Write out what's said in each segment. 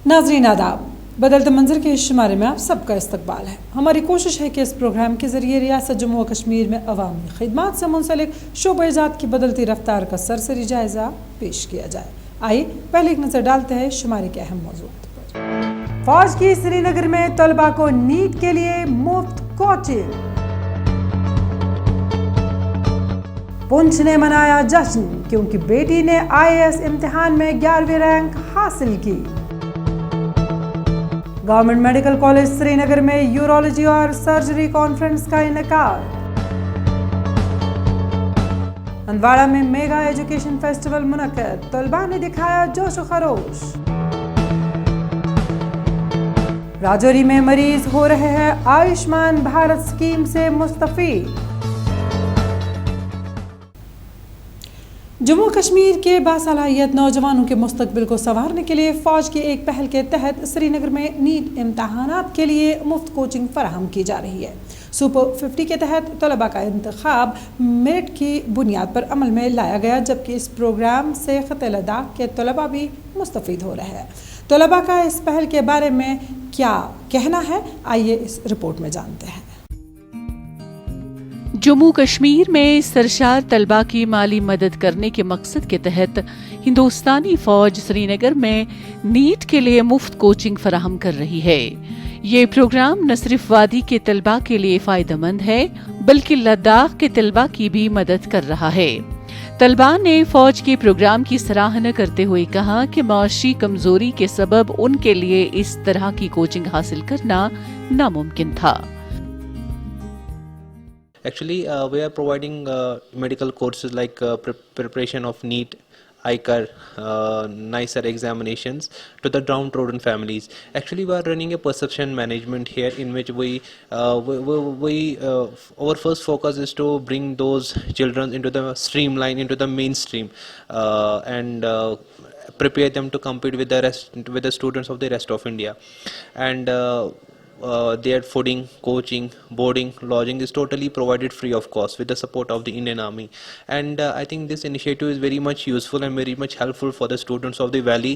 ناظرین آداب، بدلتے منظر کے اس شمارے میں آپ سب کا استقبال ہے۔ ہماری کوشش ہے کہ اس پروگرام کے ذریعے ریاست جموں و کشمیر میں عوامی خدمات سے منسلک شعبہ جات کی بدلتی رفتار کا سرسری جائزہ پیش کیا جائے۔ آئیے پہلے ایک نظر ڈالتے ہیں شمارے کے اہم موضوعات پر۔ فوج کی سری نگر میں طلباء کو نیٹ کے لیے مفت کوچنگ۔ پنچ نے منایا جشن کیونکہ بیٹی نے IAS امتحان میں 11ویں رینک حاصل کی۔ گورنمنٹ میڈیکل کالج سری نگر میں یورولوجی اور سرجری کانفرنس کا انعقاد۔ ہندواڑہ میں میگا ایجوکیشن فیسٹیول منعقد، طلباء نے دکھایا جوش و خروش۔ راجوری میں مریض ہو رہے ہیں آیوشمان بھارت اسکیم سے مستفید۔ جموں کشمیر کے باصلاحیت نوجوانوں کے مستقبل کو سنوارنے کے لیے فوج کی ایک پہل کے تحت سری نگر میں نیٹ امتحانات کے لیے مفت کوچنگ فراہم کی جا رہی ہے۔ سپر 50 کے تحت طلباء کا انتخاب میرٹ کی بنیاد پر عمل میں لایا گیا، جبکہ اس پروگرام سے خطے لداخ کے طلباء بھی مستفید ہو رہے ہیں۔ طلباء کا اس پہل کے بارے میں کیا کہنا ہے، آئیے اس رپورٹ میں جانتے ہیں۔ جموں کشمیر میں سرشار طلباء کی مالی مدد کرنے کے مقصد کے تحت ہندوستانی فوج سری نگر میں نیٹ کے لیے مفت کوچنگ فراہم کر رہی ہے۔ یہ پروگرام نہ صرف وادی کے طلباء کے لیے فائدہ مند ہے بلکہ لداخ کے طلباء کی بھی مدد کر رہا ہے۔ طلباء نے فوج کے پروگرام کی سراہنا کرتے ہوئے کہا کہ معاشی کمزوری کے سبب ان کے لیے اس طرح کی کوچنگ حاصل کرنا ناممکن تھا۔ Actually, we are providing medical courses like preparation of NEET, ICAR, NICER examinations to the downtrodden families. Actually, we are running a perception management here in which our first focus is to bring those children into the streamline, into the mainstream, and prepare them to compete with the students of the rest of India. And their fooding, coaching, boarding, lodging is totally provided free of cost with the support of the Indian Army. And I think this initiative is very much useful and very much helpful for the students of the Valley,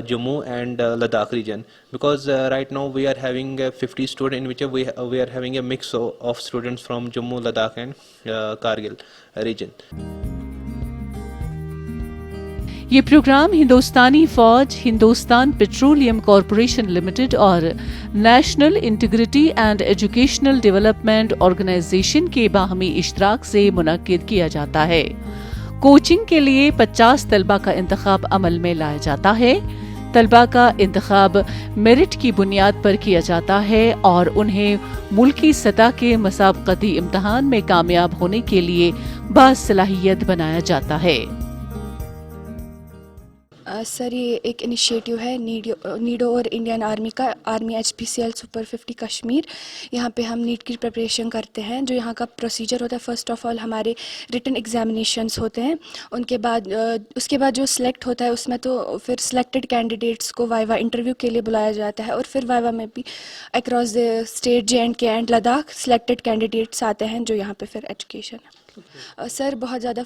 Jammu and Ladakh region, because right now we are having 50 students in which we are having a mix of students from Jammu, Ladakh and Kargil region. یہ programme ہندوستانی فوج، Hindustan Petroleum Corporation Limited اور National Integrity and Educational Development Organization کے باہمی اشتراک سے منعقد کیا جاتا ہے۔ کوچنگ کے لیے 50 طلباء کا انتخاب عمل میں لایا جاتا ہے۔ طلباء کا انتخاب میرٹ کی بنیاد پر کیا جاتا ہے اور انہیں ملکی سطح کے مسابقتی امتحان میں کامیاب ہونے کے لیے باصلاحیت بنایا جاتا ہے۔ سر، یہ ایک انیشیٹو ہے نیڈو اور انڈین آرمی کا، آرمی HPCL سپر 50 کشمیر۔ یہاں پہ ہم نیٹ کی پریپریشن کرتے ہیں۔ جو یہاں کا پروسیجر ہوتا ہے، فرسٹ آف آل ہمارے ریٹن ایگزامینیشنس ہوتے ہیں، اس کے بعد جو سلیکٹ ہوتا ہے اس میں تو پھر سلیکٹڈ کینڈیڈیٹس کو وائوا انٹرویو کے لیے بلایا جاتا ہے، اور پھر وائوا میں بھی across the state JNK and Ladakh selected candidates آتے ہیں جو یہاں پہ پھر ایجوکیشن ہے۔ سر، بہت زیادہ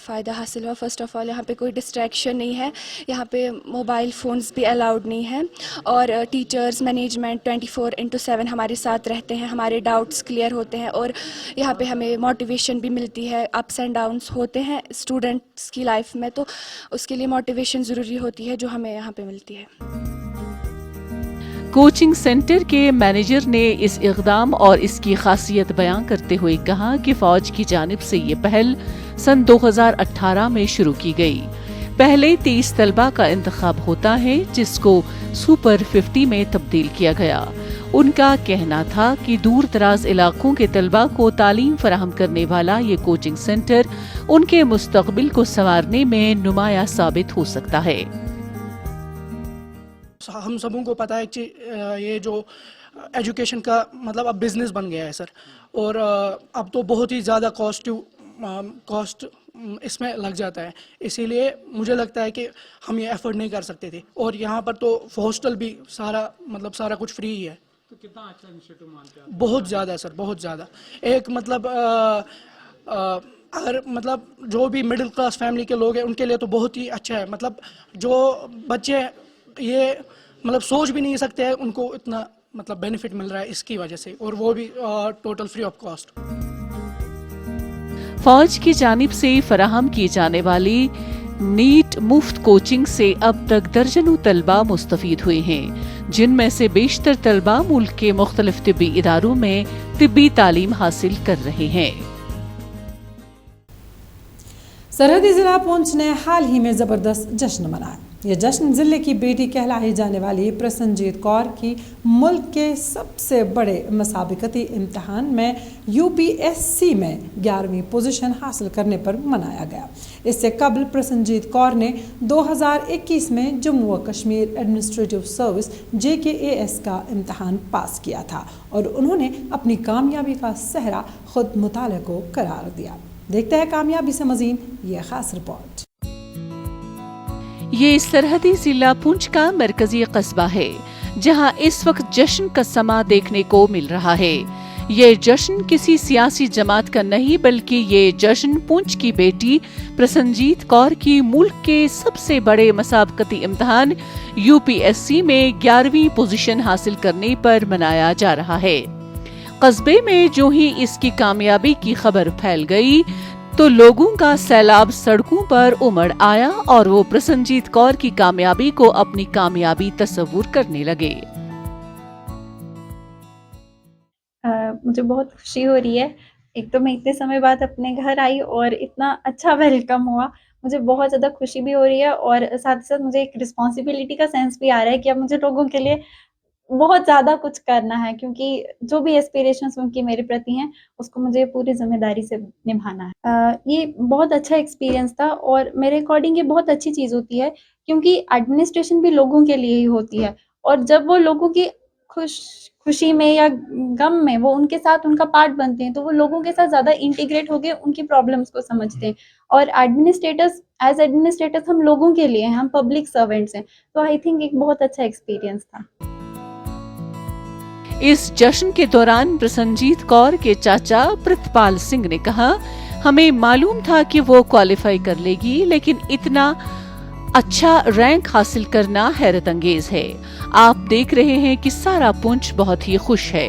فائدہ حاصل ہوا۔ فرسٹ آف آل یہاں پہ کوئی ڈسٹریکشن نہیں ہے، یہاں پہ موبائل فونز بھی الاؤڈ نہیں ہیں، اور ٹیچرز مینجمنٹ 24/7 ہمارے ساتھ رہتے ہیں، ہمارے ڈاؤٹس کلیئر ہوتے ہیں، اور یہاں پہ ہمیں موٹیویشن بھی ملتی ہے۔ اپس اینڈ ڈاؤنس ہوتے ہیں اسٹوڈنٹس کی لائف میں، تو اس کے لیے موٹیویشن ضروری ہوتی ہے جو ہمیں یہاں پہ ملتی ہے۔ کوچنگ سینٹر کے مینیجر نے اس اقدام اور اس کی خاصیت بیان کرتے ہوئے کہا کہ فوج کی جانب سے یہ پہل سن 2018 میں شروع کی گئی۔ پہلے 30 طلباء کا انتخاب ہوتا ہے جس کو سپر 50 میں تبدیل کیا گیا۔ ان کا کہنا تھا کہ دور دراز علاقوں کے طلباء کو تعلیم فراہم کرنے والا یہ کوچنگ سینٹر ان کے مستقبل کو سنوارنے میں نمایاں ثابت ہو سکتا ہے۔ ہم سبوں کو پتہ ہے کہ یہ جو ایجوکیشن کا مطلب اب بزنس بن گیا ہے سر، اور اب تو بہت ہی زیادہ کاسٹ اس میں لگ جاتا ہے، اسی لیے مجھے لگتا ہے کہ ہم یہ ایفرٹ نہیں کر سکتے تھے، اور یہاں پر تو ہاسٹل بھی سارا کچھ فری ہی ہے۔ تو کتنا اچھا انیشیٹو مانتے ہیں؟ بہت زیادہ سر، بہت زیادہ۔ ایک اگر جو بھی مڈل کلاس فیملی کے لوگ ہیں ان کے لیے تو بہت ہی اچھا ہے۔ جو بچے یہ मतलब सोच भी नहीं सकते हैं उनको इतना मतलब बेनिफिट मिल रहा है इसकी वजह से, और वो भी टोटल फ्री ऑफ कॉस्ट। फौज की जानिब से फराहम की जाने वाली नीट मुफ्त कोचिंग से अब तक दर्जनों तलबा मुस्तफीद हुए हैं, जिनमें से बेशतर तलबा मुल्क के मुख्तलिफ तिब्बी इदारों में तिब्बी तालीम हासिल कर रहे हैं। सरहदी जिला पुंछ ने हाल ही में जबरदस्त जश्न मनाया। ये जश्न जिले की बेटी कहलाई जाने वाली प्रसन्नजीत कौर की मुल्क के सबसे बड़े मसाबिकती इम्तहान में यूपीएससी में 11वीं पोजीशन हासिल करने पर मनाया गया। इससे कबल प्रसन्नजीत कौर ने 2021 में जम्मू व कश्मीर एडमिनिस्ट्रेटिव सर्विस JKAS का इम्तहान पास किया था और उन्होंने अपनी कामयाबी का सेहरा खुद मुताले को करार दिया। देखते हैं कामयाबी से मज़ीद ये खास रिपोर्ट। ये सरहदी जिला पुंछ का मरकजी कस्बा है, जहां इस वक्त जश्न का समा देखने को मिल रहा है। ये जश्न किसी सियासी जमात का नहीं, बल्कि ये जश्न पुंछ की बेटी प्रसन्नजीत कौर की मुल्क के सबसे बड़े मसाबकती इम्तहान UPSC में 11वीं पोजीशन हासिल करने पर मनाया जा रहा है। कस्बे में जो ही इसकी कामयाबी की खबर फैल गई तो लोगों का सैलाब सड़कों पर उमड़ आया और वो प्रसन्नजीत कौर की कामयाबी को अपनी कामयाबी तस्वुर करने लगे। मुझे बहुत खुशी हो रही है। एक तो मैं इतने समय बाद अपने घर आई और इतना अच्छा वेलकम हुआ, मुझे बहुत ज़्यादा खुशी भी हो रही है और साथ ही साथ मुझे एक रिस्पॉन्सिबिलिटी का सेंस भी आ रहा है कि अब मुझे लोगों के लिए बहुत ज़्यादा कुछ करना है, क्योंकि जो भी एस्पिरेशंस उनकी मेरे प्रति हैं उसको मुझे पूरी जिम्मेदारी से निभाना है। ये बहुत अच्छा एक्सपीरियंस था और मेरे अकॉर्डिंग ये बहुत अच्छी चीज़ होती है, क्योंकि एडमिनिस्ट्रेशन भी लोगों के लिए ही होती है और जब वो लोगों की खुशी में या गम में वो उनके साथ उनका पार्ट बनते हैं तो वो लोगों के साथ ज़्यादा इंटीग्रेट होकर उनकी प्रॉब्लम्स को समझते हैं। और एज एडमिनिस्ट्रेटर्स हम लोगों के लिए हैं, हम पब्लिक सर्वेंट्स हैं, तो आई थिंक एक बहुत अच्छा एक्सपीरियंस था। इस जश्न के दौरान प्रसन्नजीत कौर के चाचा प्रितपाल सिंह ने कहा, हमें मालूम था कि वो क्वालिफाई कर लेगी, लेकिन इतना अच्छा रैंक हासिल करना हैरत अंगेज है। आप देख रहे हैं कि सारा पुंछ बहुत ही खुश है।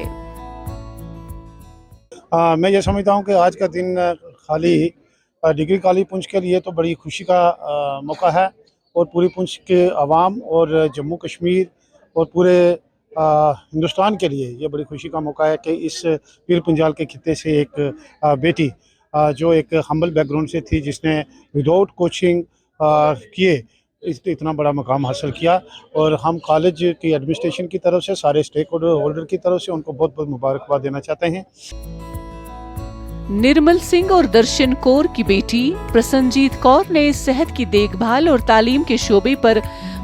मैं ये समझता हूँ कि आज का दिन खाली डिग्री कॉलेज पुंछ के लिए तो बड़ी खुशी का मौका है और पूरी पुंछ के अवाम और जम्मू कश्मीर और पूरे हिंदुस्तान के लिए ये बड़ी खुशी का मौका है कि इस पीर पंजाल के खित्ते से एक बेटी जो एक हम्बल बैकग्राउंड से थी, जिसने विदाउट कोचिंग किए इतना बड़ा मकाम हासिल किया, और हम कॉलेज की एडमिनिस्ट्रेशन की तरफ से सारे स्टेक होल्डर की तरफ से उनको बहुत बहुत मुबारकबाद देना चाहते हैं। निर्मल सिंह और दर्शन कौर की बेटी प्रसन्नजीत कौर ने सेहत की देखभाल और तालीम के शोबे पर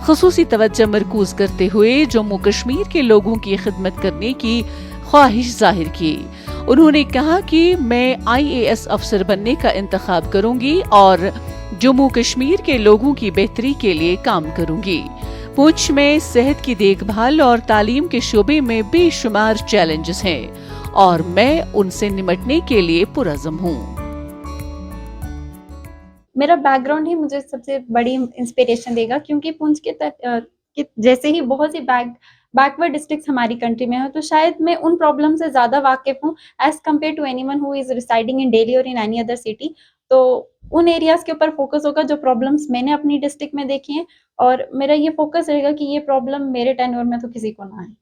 खुसूसी तवज्जो मरकूज करते हुए जम्मू कश्मीर के लोगों की खिदमत करने की ख्वाहिश जाहिर की। उन्होंने कहा कि मैं IAS अफसर बनने का इंतखाब करूंगी और जम्मू कश्मीर के लोगों की बेहतरी के लिए काम करूंगी। पुंछ में सेहत की देखभाल और तालीम के शोबे में बेशुमार चैलेंजेस हैं और मैं उनसे निपटने के लिए पुरअज़्म हूँ। मेरा बैकग्राउंड ही मुझे सबसे बड़ी इंस्पिरेशन देगा, क्योंकि पुंछ के जैसे ही बहुत सी बैकवर्ड डिस्ट्रिक्ट्स हमारी कंट्री में है, तो शायद मैं उन प्रॉब्लम से ज़्यादा वाकिफ हूँ as compare to anyone who is residing in Delhi और इन एनी अदर सिटी। तो उन एरियाज़ के ऊपर फोकस होगा जो प्रॉब्लम्स मैंने अपनी डिस्ट्रिक्ट में देखी हैं, और मेरा ये फोकस रहेगा कि ये प्रॉब्लम मेरे टेन्योर में तो किसी को ना आए।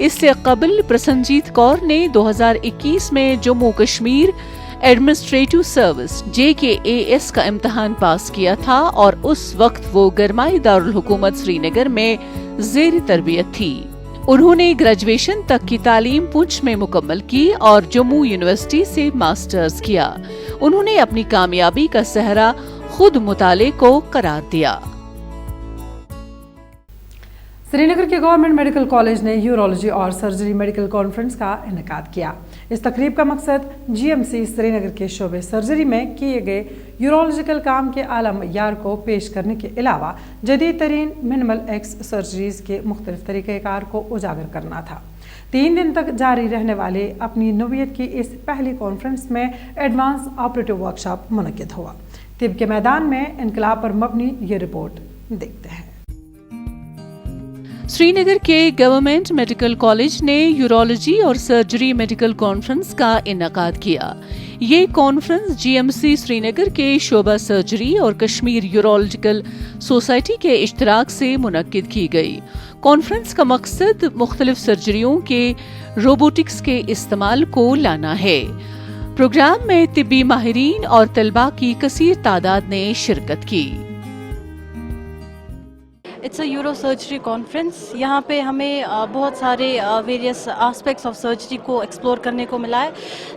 इससे कबल प्रसन्नजीत कौर ने 2021 में Jammu Kashmir administrative service JKAS का इम्तहान पास किया था और उस वक्त वो गरमाई दारुल हुकूमत श्रीनगर में ज़ेर तरबियत थी। उन्होंने ग्रेजुएशन तक की तालीम पुंछ में मुकम्मल की और जम्मू यूनिवर्सिटी से मास्टर्स किया। उन्होंने अपनी कामयाबी का सेहरा खुद मुताले को करार दिया। श्रीनगर के गवर्नमेंट मेडिकल कॉलेज ने यूरोलॉजी और सर्जरी मेडिकल कॉन्फ्रेंस का इनेकाद किया। इस तकरीब का मकसद GMC श्रीनगर के शोबे सर्जरी में किए गए यूरोलॉजिकल काम के आला मयार को पेश करने के अलावा जदीद तरीन मिनिमल एक्स सर्जरीज के मुख्तलिफ तरीक़ेकार को उजागर करना था। 3 दिन तक जारी रहने वाले अपनी नौयत की इस पहली कॉन्फ्रेंस में एडवांस ऑपरेटिव वर्कशॉप मुनक्किद हुआ। तिब के मैदान में इनकलाब पर मबनी ये रिपोर्ट देखते हैं। श्री नगर के गवर्नमेंट मेडिकल कॉलेज ने यूरोलॉजी और सर्जरी मेडिकल कॉन्फ्रेंस का इनेकाद किया। ये कॉन्फ्रेंस जीएमसी श्रीनगर के शोबा सर्जरी और कश्मीर यूरोलॉजिकल सोसाइटी के इश्तराक से मुनक्किद की गई। कॉन्फ्रेंस का मकसद मुख्तलिफ सर्जरियों के रोबोटिक्स के इस्तेमाल को लाना है। प्रोग्राम में तिब्बी माहिरीन और तलबा की कसीर तादाद ने शिरकत की। It's a uro surgery conference. यहाँ पे हमें बहुत सारे वेरियस एस्पेक्ट्स ऑफ सर्जरी को एक्सप्लोर करने को मिला है।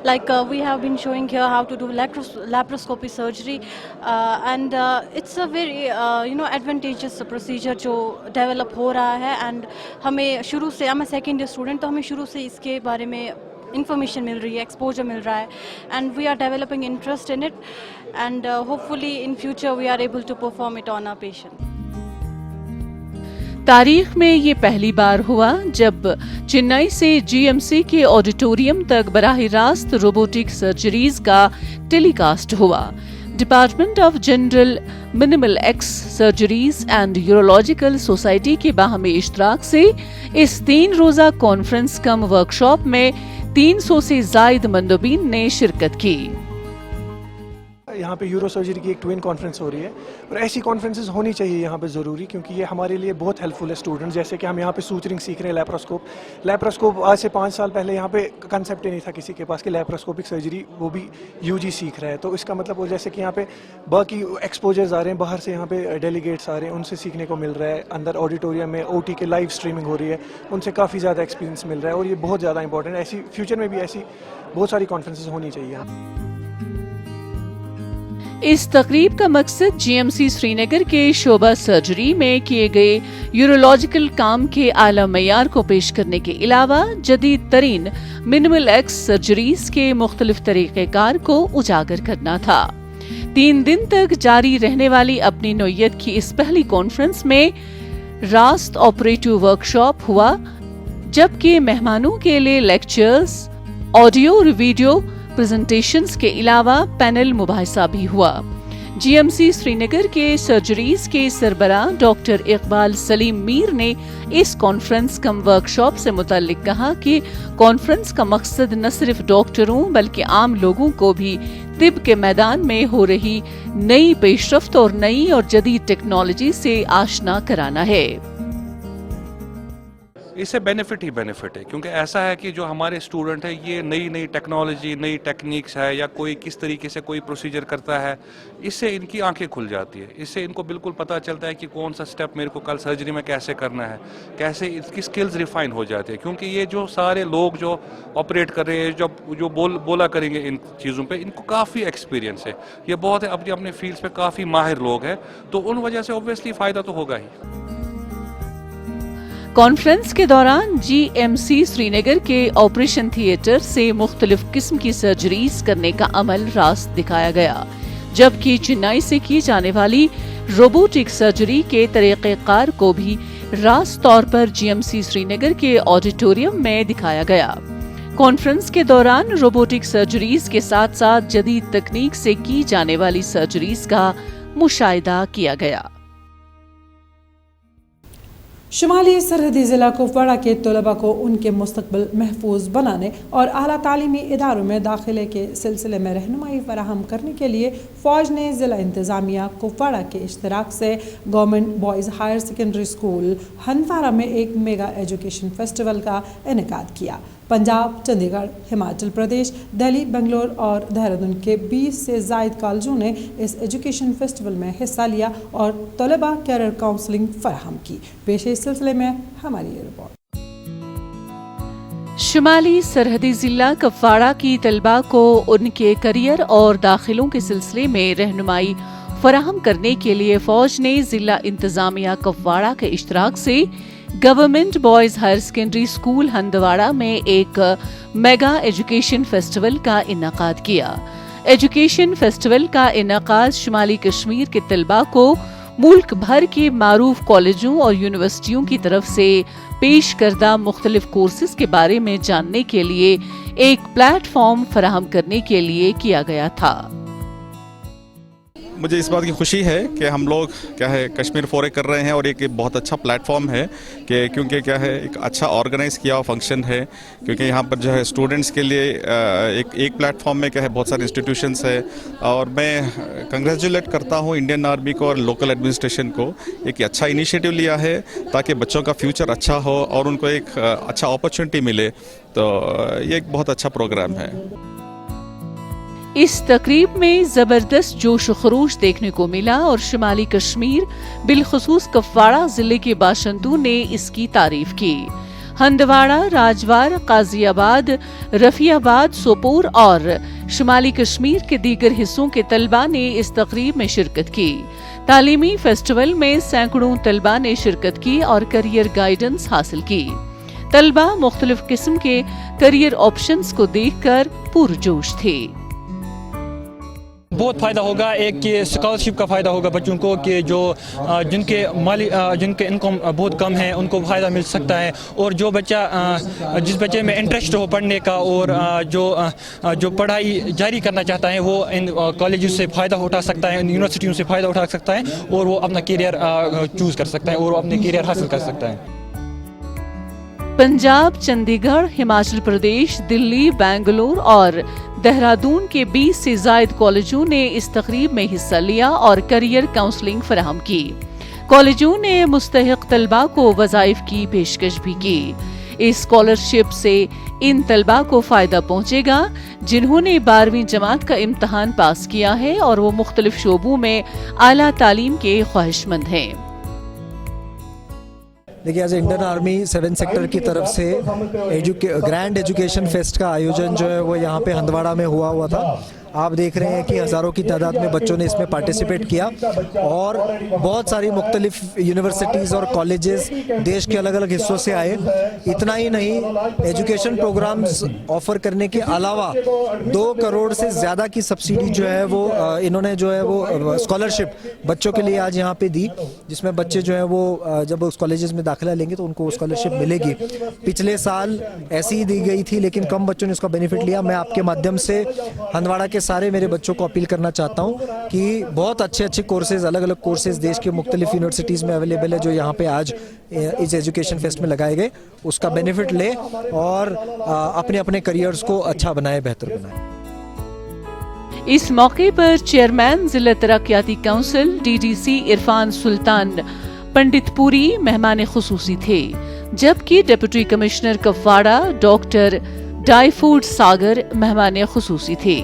Like we have been showing here how to do laparoscopy surgery and it's a very advantageous procedure जो डेवलप हो रहा है। एंड हमें शुरू से, I am a second year student, तो हमें शुरू से इसके बारे में इंफॉर्मेशन मिल रही है, एक्सपोजर मिल रहा है, and we are developing interest in it and hopefully in future we are able to perform it on our patient. तारीख में ये पहली बार हुआ जब चेन्नई से जीएमसी के ऑडिटोरियम तक बराह रास्त रोबोटिक सर्जरीज का टेलीकास्ट हुआ। Department of general minimal x surgeries and urological society के बाहमी इश्तराक से इस 3 रोजा कॉन्फ्रेंस कम वर्कशॉप में 300 से जायद मंदोबीन ने शिरकत की। यहाँ पे यूरो सर्जरी की एक ट्विन कॉन्फ्रेंस हो रही है और ऐसी कॉन्फ्रेंसेस होनी चाहिए यहाँ पे ज़रूरी, क्योंकि ये हमारे लिए बहुत हेल्पफुल है स्टूडेंट्स। जैसे कि हम यहाँ पे सूचरिंग सीख रहे हैं, लैप्रोस्कोप आज से 5 साल पहले यहाँ पे कंसेप्ट ही नहीं था किसी के पास कि लैप्रोस्कोपिक सर्जरी वो भी यूजी सीख रहा है। तो इसका मतलब वो जैसे कि यहाँ पे बाकी एक्सपोजर्स आ रहे हैं, बाहर से यहाँ पे डेलीगेट्स आ रहे हैं, उनसे सीखने को मिल रहा है। अंदर ऑडिटोरियम में ओटी के लाइव स्ट्रीमिंग हो रही है, उनसे काफ़ी ज़्यादा एक्सपीरियंस मिल रहा है और ये बहुत ज़्यादा इंपॉर्टेंट है। ऐसी फ्यूचर में भी ऐसी बहुत सारी कॉन्फ्रेंसेस होनी चाहिए। इस तकरीब का मकसद जीएमसी श्रीनगर के शोबा सर्जरी में किए गए यूरोलॉजिकल काम के आला मयार को पेश करने के अलावा जदीद तरीन मिनिमल एक्स सर्जरीज के मुख्तलिफ तरीक़ेकार को उजागर करना था। 3 दिन तक जारी रहने वाली अपनी नौयत की इस पहली कॉन्फ्रेंस में रास्त ऑपरेटिव वर्कशॉप हुआ, जबकि मेहमानों के लिए लेक्चर्स, ऑडियो और वीडियो प्रेजेंटेशंस के अलावा पैनल मुबाहिसा भी हुआ। जीएमसी श्रीनगर के सर्जरीज के सरबराह डॉक्टर इकबाल सलीम मीर ने इस कॉन्फ्रेंस कम वर्कशॉप से मुताल्लिक कहा कि कॉन्फ्रेंस का मकसद न सिर्फ डॉक्टरों बल्कि आम लोगों को भी तिब के मैदान में हो रही नई पेशरफ्त और नई और जदीद टेक्नोलॉजी से आशना कराना है। इससे बेनिफिट ही बेनिफिट है, क्योंकि ऐसा है कि जो हमारे स्टूडेंट है ये नई नई टेक्नोलॉजी, नई टेक्निक्स है या कोई किस तरीके से कोई प्रोसीजर करता है, इससे इनकी आंखें खुल जाती है। इससे इनको बिल्कुल पता चलता है कि कौन सा स्टेप मेरे को कल सर्जरी में कैसे करना है, कैसे इसकी स्किल्स रिफाइन हो जाती है। क्योंकि ये जो सारे लोग जो ऑपरेट कर रहे हैं, जो बोला करेंगे इन चीज़ों पर, इनको काफ़ी एक्सपीरियंस है। ये बहुत है अपने अपने फील्ड्स पे काफ़ी माहिर लोग हैं, तो उन वजह से ऑब्वियसली फ़ायदा तो होगा ही। कॉन्फ्रेंस के दौरान जीएमसी श्रीनगर के ऑपरेशन थिएटर से मुख्तलिफ किस्म की सर्जरीज करने का अमल रास्त दिखाया गया, जबकि चेन्नई से की जाने वाली रोबोटिक सर्जरी के तरीक़ेकार को भी रास्त तौर पर जीएमसी श्रीनगर के ऑडिटोरियम में दिखाया गया। कॉन्फ्रेंस के दौरान रोबोटिक सर्जरीज के साथ साथ जदीद तकनीक से की जाने वाली सर्जरीज का मुशाहिदा किया गया। शुमाली सरहदी ज़िला कुपवाड़ा के तलबा को उनके मुस्तकबिल महफूज बनाने और आला तालीमी इदारों में दाखिले के सिलसिले में रहनुमाई फराहम करने के लिए फ़ौज ने ज़िला इंतज़ामिया कुपवाड़ा के इश्तराक से government boys higher secondary school Handwara में एक मेगा एजुकेशन फेस्टिवल का इनेकाद किया। पंजाब, चंडीगढ़, हिमाचल प्रदेश, दिल्ली, बेंगलोर और देहरादून के 20 से ज़ायद कॉलेजों ने इस एजुकेशन फेस्टिवल में हिस्सा लिया और तलबा कैरियर काउंसलिंग फराहम की। पेश इस सिलसिले में हमारी ये रिपोर्ट। शुमाली सरहदी जिला कुपवाड़ा की तलबा को उनके करियर और दाखिलों के सिलसिले में रहनुमाई फराहम करने के लिए फ़ौज ने जिला इंतज़ामिया कुपवाड़ा के इश्तराक से government boys higher secondary school Handwara में एक मेगा एजुकेशन फेस्टिवल का इनेकाद किया। एजुकेशन फेस्टिवल का इनेकाद शुमाली कश्मीर के तलबा को मुल्क भर के मारूफ कॉलेजों और यूनिवर्सिटियों की तरफ से पेश करदा मुख्तलिफ कोर्सेज के बारे में जानने के लिए एक प्लेटफॉर्म फराहम करने के लिए किया गया था। मुझे इस बात की खुशी है कि हम लोग क्या है कश्मीर फोरे कर रहे हैं और एक बहुत अच्छा प्लेटफॉर्म है कि क्योंकि क्या है एक अच्छा ऑर्गेनाइज किया हुआ फंक्शन है, क्योंकि यहाँ पर जो है स्टूडेंट्स के लिए एक प्लेटफॉर्म में क्या है बहुत सारे इंस्टीट्यूशंस है। और मैं कंग्रेचुलेट करता हूँ इंडियन आर्मी को और लोकल एडमिनिस्ट्रेशन को, एक अच्छा इनिशिएटिव लिया है ताकि बच्चों का फ्यूचर अच्छा हो और उनको एक अच्छा अपॉर्चुनिटी मिले। तो ये एक बहुत अच्छा प्रोग्राम है। इस तकरीब में जबरदस्त जोश व खरोश देखने को मिला और शुमाली कश्मीर बिलखुसूस कुपवाड़ा जिले के बाशिंदों ने इसकी तारीफ की। हंदवाड़ा, राजवार, गाजियाबाद, रफियाबाद, सोपोर और शुमाली कश्मीर के दीगर हिस्सों के तलबा ने इस तकरीब में शिरकत की। तालीमी फेस्टिवल में सैकड़ों तलबा ने शिरकत की और करियर गाइडेंस हासिल की। तलबा मुख्तलिफ किस्म के करियर ऑप्शंस को देखकर पुरजोश थे। बहुत फ़ायदा होगा, एक कि स्कॉलरशिप का फ़ायदा होगा बच्चों को कि जो जिनके इनकम बहुत कम है उनको फ़ायदा मिल सकता है। और जो बच्चा जिस बच्चे में इंटरेस्ट हो पढ़ने का और जो पढ़ाई जारी करना चाहता है वो इन कॉलेज से फ़ायदा उठा सकता है, इन यूनिवर्सिटियों से फ़ायदा उठा सकता है और वो अपना करियर चूज़ कर सकता है और अपने करियर हासिल कर सकता है। पंजाब, चंडीगढ़, हिमाचल प्रदेश, दिल्ली, बेंगलुरु और देहरादून के 20 से ज्यादा कॉलेजों ने इस तकरीब में हिस्सा लिया और करियर काउंसलिंग फराहम की। कॉलेजों ने मुस्तहिक तलबा को वज़ाइफ की पेशकश भी की। इस स्कॉलरशिप से इन तलबा को फायदा पहुंचेगा जिन्होंने 12वीं जमात का इम्तहान पास किया है और वो मुख्तलिफ शोबों में आला तालीम के ख्वाहिशमंद हैं। देखिए, एज इंडियन आर्मी 7 सेक्टर की तरफ से ग्रैंड एजुकेशन फेस्ट का आयोजन जो है वो यहाँ पे हंदवाड़ा में हुआ था। आप देख रहे हैं कि हज़ारों की तादाद में बच्चों ने इसमें पार्टिसिपेट किया और बहुत सारी मुख्तलिफ यूनिवर्सिटीज़ और कॉलेजेस देश के अलग अलग हिस्सों से आए। इतना ही नहीं, एजुकेशन प्रोग्राम्स ऑफर करने के अलावा 2 करोड़ से ज़्यादा की सब्सिडी जो है वो इन्होंने जो है वो स्कॉलरशिप बच्चों के लिए आज यहाँ पे दी, जिसमें बच्चे जो है वो जब उस कॉलेजेस में दाखिला लेंगे तो उनको स्कॉलरशिप मिलेगी। पिछले साल ऐसी ही दी गई थी लेकिन कम बच्चों ने उसका बेनिफिट लिया। मैं आपके माध्यम से हंदवाड़ा के सारे मेरे बच्चों को अपील करना चाहता हूँ कि बहुत अच्छे कोर्सेज, अलग अलग कोर्सेज देश के मुख्तलिफ यूनिवर्सिटीज़ में अवेलेबल है जो यहाँ पे आज इस एजुकेशन फेस्ट में लगाए गए, उसका बेनिफिट ले और अपने अपने करियर्स को अच्छा बनाए, बेहतर बनाए। इस मौके पर चेयरमैन जिला तरक्याती काउंसिल DDC इरफान सुल्तान पंडितपुरी मेहमान खुसूसी थे, जबकि डिप्टी कमिश्नर कुपवाड़ा डॉक्टर डाइफूड सागर मेहमान खुसूसी थे।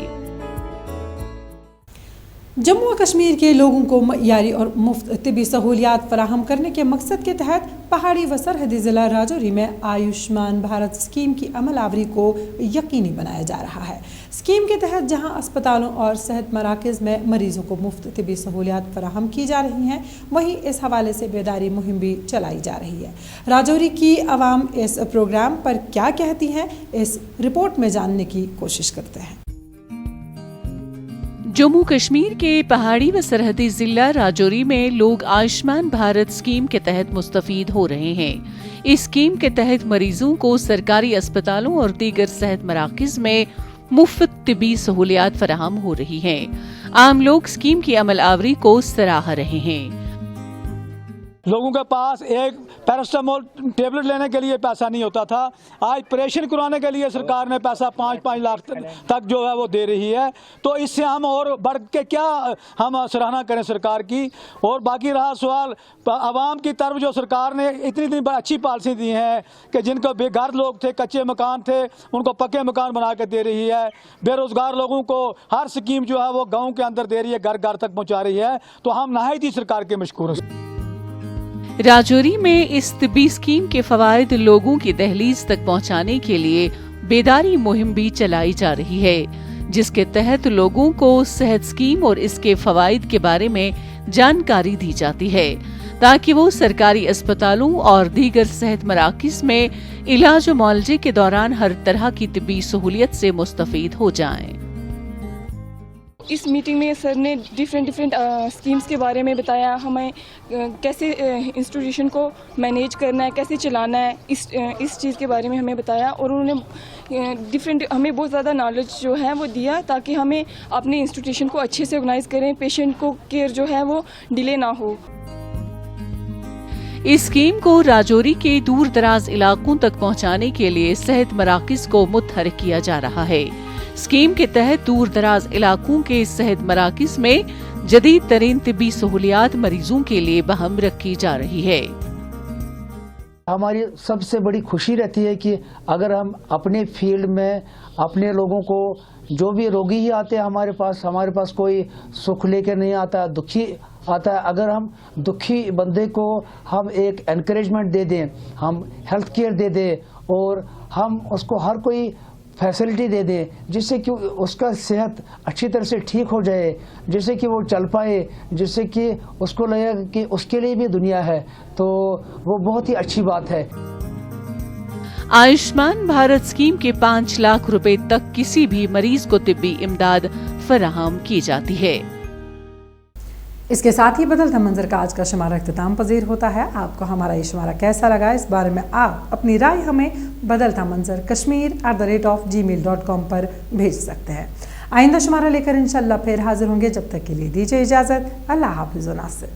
जम्मू और कश्मीर के लोगों को मयारी और मुफ्त तिबी सहूलियात फराहम करने के मकसद के तहत पहाड़ी व सरहदी ज़िला राजौरी में आयुष्मान भारत स्कीम की अमलावरी को यकीनी बनाया जा रहा है। स्कीम के तहत जहां अस्पतालों और सेहत मराकज़ में मरीजों को मुफ्त तिबी सहूलियात फराहम की जा रही हैं, वहीं इस हवाले से बेदारी मुहिम भी चलाई जा रही है। राजौरी की आवाम इस प्रोग्राम पर क्या कहती हैं, इस रिपोर्ट में जानने की कोशिश करते हैं। जम्मू कश्मीर के पहाड़ी व सरहदी जिला राजौरी में लोग आयुष्मान भारत स्कीम के तहत मुस्तफीद हो रहे हैं। इस स्कीम के तहत मरीजों को सरकारी अस्पतालों और दीगर सेहत मराकज़ में मुफ्त तिबी सहूलियात फराहम हो रही हैं। आम लोग स्कीम की अमलावरी को सराह रहे हैं। लोगों के पास एक पैरास्टामोल टेबलेट लेने के लिए पैसा नहीं होता था, आज ऑपरेशन करवाने के लिए सरकार ने पैसा 5-5 लाख तक जो है वो दे रही है। तो इससे हम और बढ़ के क्या हम सराहना करें सरकार की। और बाकी रहा सवाल आवाम की तरफ, जो सरकार ने इतनी अच्छी पॉलिसी दी है कि जिनको बेघर लोग थे, कच्चे मकान थे, उनको पक्के मकान बना के दे रही है। बेरोज़गार लोगों को हर स्कीम जो है वो गाँव के अंदर दे रही है, घर घर तक पहुँचा रही है। तो हम नहायत ही सरकार के मशकूर हैं। राजौरी में इस तिब्बी स्कीम के फवायद लोगों की दहलीज तक पहुंचाने के लिए बेदारी मुहिम भी चलाई जा रही है, जिसके तहत लोगों को सेहत स्कीम और इसके फवायद के बारे में जानकारी दी जाती है ताकि वो सरकारी अस्पतालों और दीगर सेहत मराकज़ में इलाज और मुआलजे के दौरान हर तरह की तिब्बी सहूलियत से मुस्तफीद हो जाएं। اس میٹنگ میں سر نے ڈفرینٹ اسکیمس کے بارے میں بتایا، ہمیں کیسے انسٹیٹیوشن کو مینیج کرنا ہے، کیسے چلانا ہے، اس چیز کے بارے میں ہمیں بتایا، اور انہوں نے ہمیں بہت زیادہ نالج جو ہے وہ دیا تاکہ ہمیں اپنے انسٹیٹیوشن کو اچھے سے آرگنائز کریں، پیشنٹ کو کیئر جو ہے وہ ڈیلے نہ ہو۔ اس اسکیم کو راجوری کے دور دراز علاقوں تک پہنچانے کے لیے صحت مراکز کو متحرک کیا جا رہا ہے۔ اسکیم کے تحت دور دراز علاقوں کے صحت مراکز میں جدید ترین طبی سہولیات مریضوں کے لیے بہم رکھی جا رہی ہے۔ ہماری سب سے بڑی خوشی رہتی ہے کہ اگر ہم اپنے فیلڈ میں اپنے لوگوں کو، جو بھی روگی ہی آتے ہیں ہمارے پاس کوئی سکھ لے کے نہیں آتا، دکھی آتا ہے، اگر ہم دکھی بندے کو ہم ایک انکریجمنٹ دے دیں، ہم ہیلتھ کیئر دے دیں اور ہم اس کو ہر کوئی فیسلٹی دے دیں جس سے کہ اس کا صحت اچھی طرح سے ٹھیک ہو جائے، جس سے کہ وہ چل پائے، جس سے کہ اس کو لگے کہ اس کے لیے بھی دنیا ہے، تو وہ بہت ہی اچھی بات ہے۔ آیوشمان بھارت اسکیم کے 5 لاکھ روپے تک کسی بھی مریض کو طبی امداد فراہم کی جاتی ہے۔ اس کے ساتھ ہی بدلتا منظر کا آج کا شمارہ اختتام پذیر ہوتا ہے۔ آپ کو ہمارا یہ شمارہ کیسا لگا، اس بارے میں آپ اپنی رائے ہمیں بدلتا منظر kashmir@gmail.com پر بھیج سکتے ہیں۔ آئندہ شمارہ لے کر انشاءاللہ پھر حاضر ہوں گے، جب تک کے لیے دیجیے اجازت۔ اللہ حافظ و ناصر۔